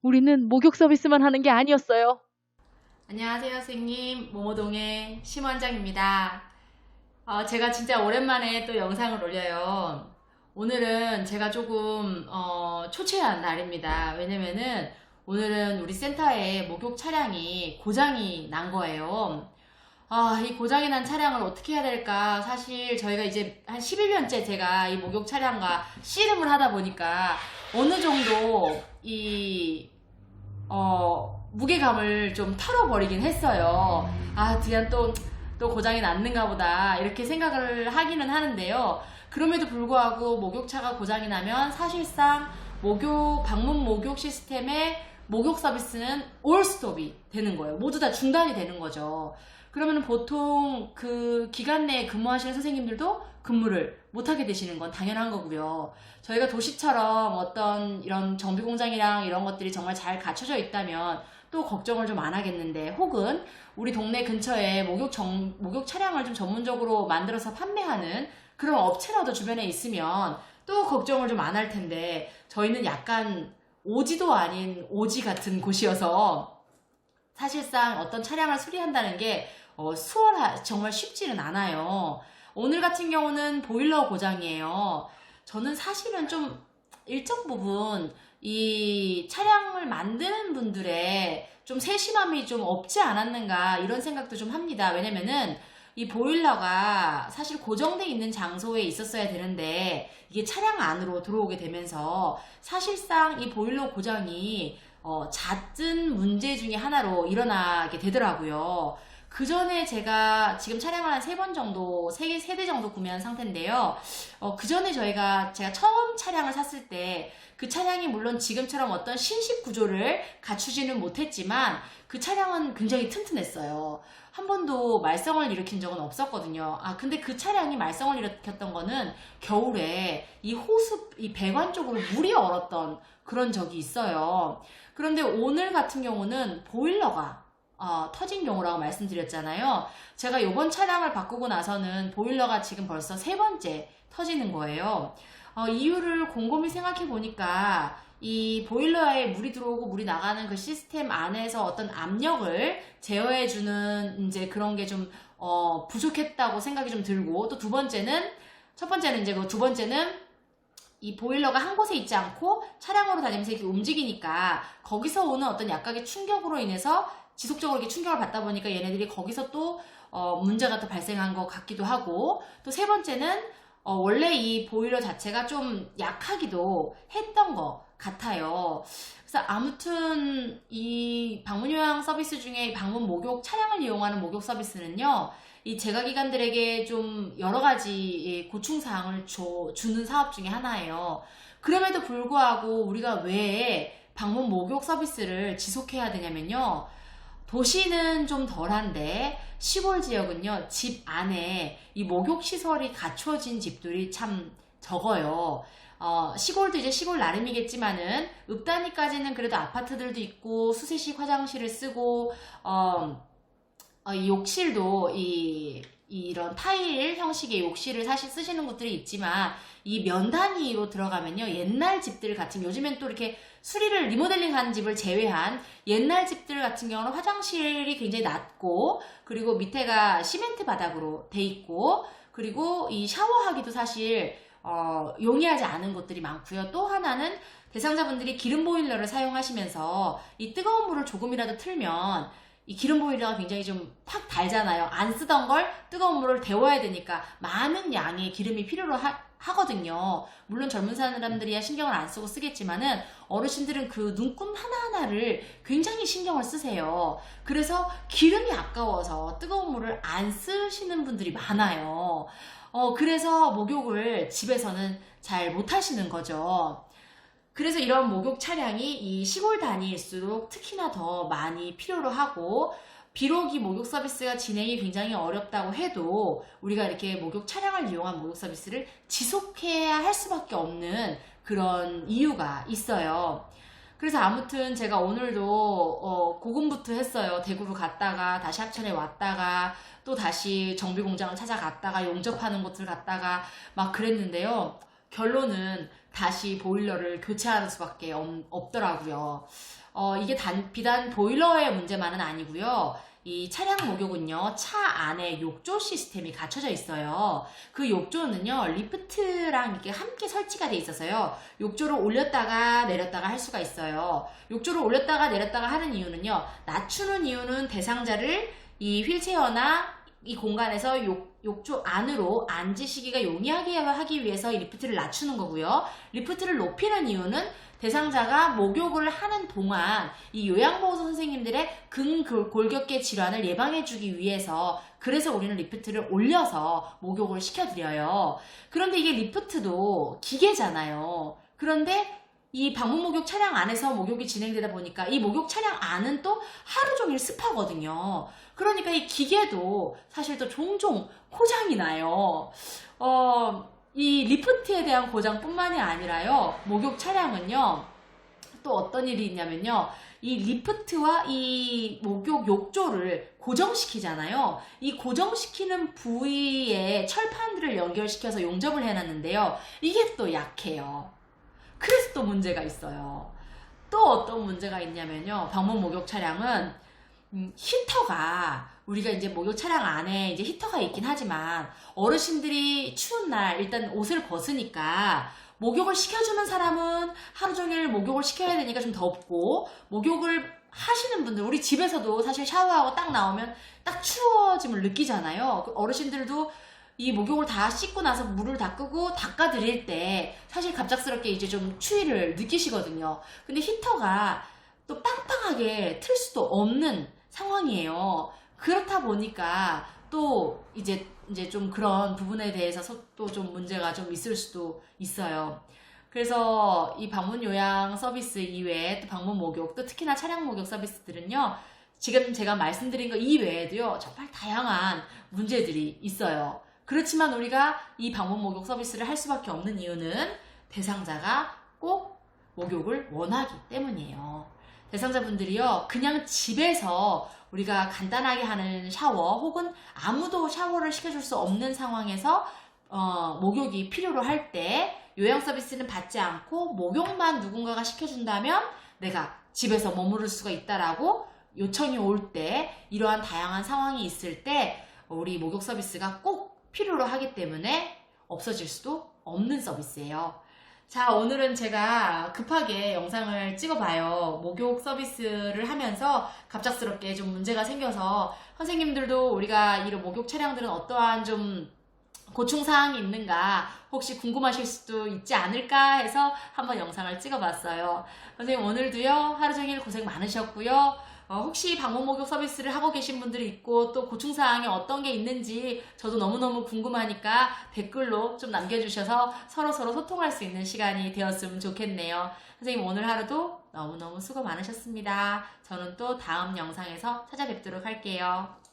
우리는 목욕 서비스만 하는 게 아니었어요. 안녕하세요, 선생님. 모모동의 심원장입니다. 제가 진짜 오랜만에 또 영상을 올려요. 오늘은 제가 조금 초췌한 날입니다. 왜냐면은 오늘은 우리 센터에 목욕 차량이 고장이 난 거예요. 이 고장이 난 차량을 어떻게 해야 될까? 사실 저희가 이제 한 11년째 제가 이 목욕 차량과 씨름을 하다 보니까 어느 정도 무게감을 좀 털어버리긴 했어요. 그냥 또 고장이 났는가 보다. 이렇게 생각을 하기는 하는데요. 그럼에도 불구하고 목욕차가 고장이 나면 사실상 방문 목욕 시스템의 목욕 서비스는 올 스톱이 되는 거예요. 모두 다 중단이 되는 거죠. 그러면 보통 그 기간 내에 근무하시는 선생님들도 근무를 못하게 되시는 건 당연한 거고요. 저희가 도시처럼 어떤 이런 정비 공장이랑 이런 것들이 정말 잘 갖춰져 있다면 또 걱정을 좀 안 하겠는데, 혹은 우리 동네 근처에 목욕 차량을 좀 전문적으로 만들어서 판매하는 그런 업체라도 주변에 있으면 또 걱정을 좀 안 할 텐데, 저희는 약간 오지도 아닌 오지 같은 곳이어서 사실상 어떤 차량을 수리한다는 게 정말 쉽지는 않아요. 오늘 같은 경우는 보일러 고장이에요. 저는 사실은 좀 일정 부분 이 차량을 만드는 분들의 좀 세심함이 좀 없지 않았는가, 이런 생각도 좀 합니다. 왜냐면은 이 보일러가 사실 고정돼 있는 장소에 있었어야 되는데 이게 차량 안으로 들어오게 되면서 사실상 이 보일러 고장이 잦은 문제 중에 하나로 일어나게 되더라고요. 그 전에 제가 지금 차량을 한 3번 정도, 3대 정도 구매한 상태인데요. 그 전에 제가 처음 차량을 샀을 때 그 차량이 물론 지금처럼 어떤 신식 구조를 갖추지는 못했지만 그 차량은 굉장히 튼튼했어요. 한 번도 말썽을 일으킨 적은 없었거든요. 근데 그 차량이 말썽을 일으켰던 거는 겨울에 이 배관 쪽으로 물이 얼었던 그런 적이 있어요. 그런데 오늘 같은 경우는 보일러가 터진 경우라고 말씀드렸잖아요. 제가 이번 차량을 바꾸고 나서는 보일러가 지금 벌써 3번째 터지는 거예요. 이유를 곰곰이 생각해 보니까 이 보일러에 물이 들어오고 물이 나가는 그 시스템 안에서 어떤 압력을 제어해주는 이제 그런 게 좀 부족했다고 생각이 좀 들고, 또 첫 번째는 이제 두 번째는 이 보일러가 한 곳에 있지 않고 차량으로 다니면서 이렇게 움직이니까 거기서 오는 어떤 약간의 충격으로 인해서 지속적으로 이렇게 충격을 받다 보니까 얘네들이 거기서 또 문제가 또 발생한 것 같기도 하고, 또 세 번째는 원래 이 보일러 자체가 좀 약하기도 했던 것 같아요. 그래서 아무튼 이 방문 요양 서비스 중에 방문 목욕 차량을 이용하는 목욕 서비스는요, 이 재가기관들에게 좀 여러 가지 고충사항을 주는 사업 중에 하나예요. 그럼에도 불구하고 우리가 왜 방문 목욕 서비스를 지속해야 되냐면요. 도시는 좀 덜한데 시골 지역은요, 집 안에 이 목욕 시설이 갖춰진 집들이 참 적어요. 시골도 이제 시골 나름이겠지만은 읍 단위까지는 그래도 아파트들도 있고 수세식 화장실을 쓰고 이 욕실도 이런 타일 형식의 욕실을 사실 쓰시는 곳들이 있지만, 이 면 단위로 들어가면요, 옛날 집들 같은, 요즘엔 또 이렇게 수리를 리모델링 한 집을 제외한 옛날 집들 같은 경우는 화장실이 굉장히 낮고, 그리고 밑에가 시멘트 바닥으로 돼 있고, 그리고 이 샤워하기도 사실 용이하지 않은 곳들이 많고요. 또 하나는 대상자분들이 기름 보일러를 사용하시면서 이 뜨거운 물을 조금이라도 틀면 이 기름 보일러가 굉장히 좀 팍 달잖아요. 안 쓰던 걸 뜨거운 물을 데워야 되니까 많은 양의 기름이 필요로 하거든요. 물론 젊은 사람들이야 신경을 안 쓰고 쓰겠지만은 어르신들은 그 눈금 하나하나를 굉장히 신경을 쓰세요. 그래서 기름이 아까워서 뜨거운 물을 안 쓰시는 분들이 많아요. 그래서 목욕을 집에서는 잘 못 하시는 거죠. 그래서 이런 목욕 차량이 이 시골 단위일수록 특히나 더 많이 필요로 하고, 비록 이 목욕 서비스가 진행이 굉장히 어렵다고 해도 우리가 이렇게 목욕 차량을 이용한 목욕 서비스를 지속해야 할 수밖에 없는 그런 이유가 있어요. 그래서 아무튼 제가 오늘도 고군분투 했어요. 대구로 갔다가 다시 합천에 왔다가 또 다시 정비공장을 찾아갔다가 용접하는 곳을 갔다가 막 그랬는데요. 결론은 다시 보일러를 교체하는 수밖에 없더라고요. 이게 비단 보일러의 문제만은 아니고요. 이 차량 목욕은요, 차 안에 욕조 시스템이 갖춰져 있어요. 그 욕조는요, 리프트랑 이렇게 함께 설치가 돼 있어서요, 욕조를 올렸다가 내렸다가 할 수가 있어요. 욕조를 올렸다가 내렸다가 하는 이유는요, 낮추는 이유는 대상자를 이 휠체어나 이 공간에서 욕조 안으로 앉으시기가 용이하게 하기 위해서 이 리프트를 낮추는 거고요. 리프트를 높이는 이유는 대상자가 목욕을 하는 동안 이 요양보호사 선생님들의 근골격계 질환을 예방해주기 위해서, 그래서 우리는 리프트를 올려서 목욕을 시켜드려요. 그런데 이게 리프트도 기계잖아요. 그런데 이 방문 목욕 차량 안에서 목욕이 진행되다 보니까 이 목욕 차량 안은 또 하루 종일 습하거든요. 그러니까 이 기계도 사실 또 종종 고장이 나요. 이 리프트에 대한 고장뿐만이 아니라요, 목욕 차량은요, 또 어떤 일이 있냐면요, 이 리프트와 이 목욕 욕조를 고정시키잖아요. 이 고정시키는 부위에 철판들을 연결시켜서 용접을 해놨는데요, 이게 또 약해요. 그래서 또 문제가 있어요. 또 어떤 문제가 있냐면요, 방문 목욕 차량은 히터가, 우리가 이제 목욕 차량 안에 이제 히터가 있긴 하지만 어르신들이 추운 날 일단 옷을 벗으니까 목욕을 시켜주는 사람은 하루 종일 목욕을 시켜야 되니까 좀 덥고, 목욕을 하시는 분들, 우리 집에서도 사실 샤워하고 딱 나오면 딱 추워짐을 느끼잖아요. 어르신들도 이 목욕을 다 씻고 나서 물을 다 끄고 닦아드릴 때 사실 갑작스럽게 이제 좀 추위를 느끼시거든요. 근데 히터가 또 빵빵하게 틀 수도 없는 상황이에요. 그렇다 보니까 또 이제 좀 그런 부분에 대해서 또 좀 문제가 좀 있을 수도 있어요. 그래서 이 방문 요양 서비스 이외에 또 방문 목욕, 또 특히나 차량 목욕 서비스들은요, 지금 제가 말씀드린 거 이외에도요, 정말 다양한 문제들이 있어요. 그렇지만 우리가 이 방문 목욕 서비스를 할 수밖에 없는 이유는 대상자가 꼭 목욕을 원하기 때문이에요. 대상자분들이요, 그냥 집에서 우리가 간단하게 하는 샤워 혹은 아무도 샤워를 시켜줄 수 없는 상황에서 목욕이 필요로 할 때 요양 서비스는 받지 않고 목욕만 누군가가 시켜준다면 내가 집에서 머무를 수가 있다라고 요청이 올 때, 이러한 다양한 상황이 있을 때 우리 목욕 서비스가 꼭 필요로 하기 때문에 없어질 수도 없는 서비스예요. 자, 오늘은 제가 급하게 영상을 찍어봐요. 목욕 서비스를 하면서 갑작스럽게 좀 문제가 생겨서, 선생님들도 우리가 이런 목욕 차량들은 어떠한 좀 고충사항이 있는가 혹시 궁금하실 수도 있지 않을까 해서 한번 영상을 찍어봤어요. 선생님 오늘도요, 하루 종일 고생 많으셨고요. 혹시 방문 목욕 서비스를 하고 계신 분들이 있고 또 고충사항이 어떤 게 있는지 저도 너무너무 궁금하니까 댓글로 좀 남겨주셔서 서로서로 소통할 수 있는 시간이 되었으면 좋겠네요. 선생님 오늘 하루도 너무너무 수고 많으셨습니다. 저는 또 다음 영상에서 찾아뵙도록 할게요.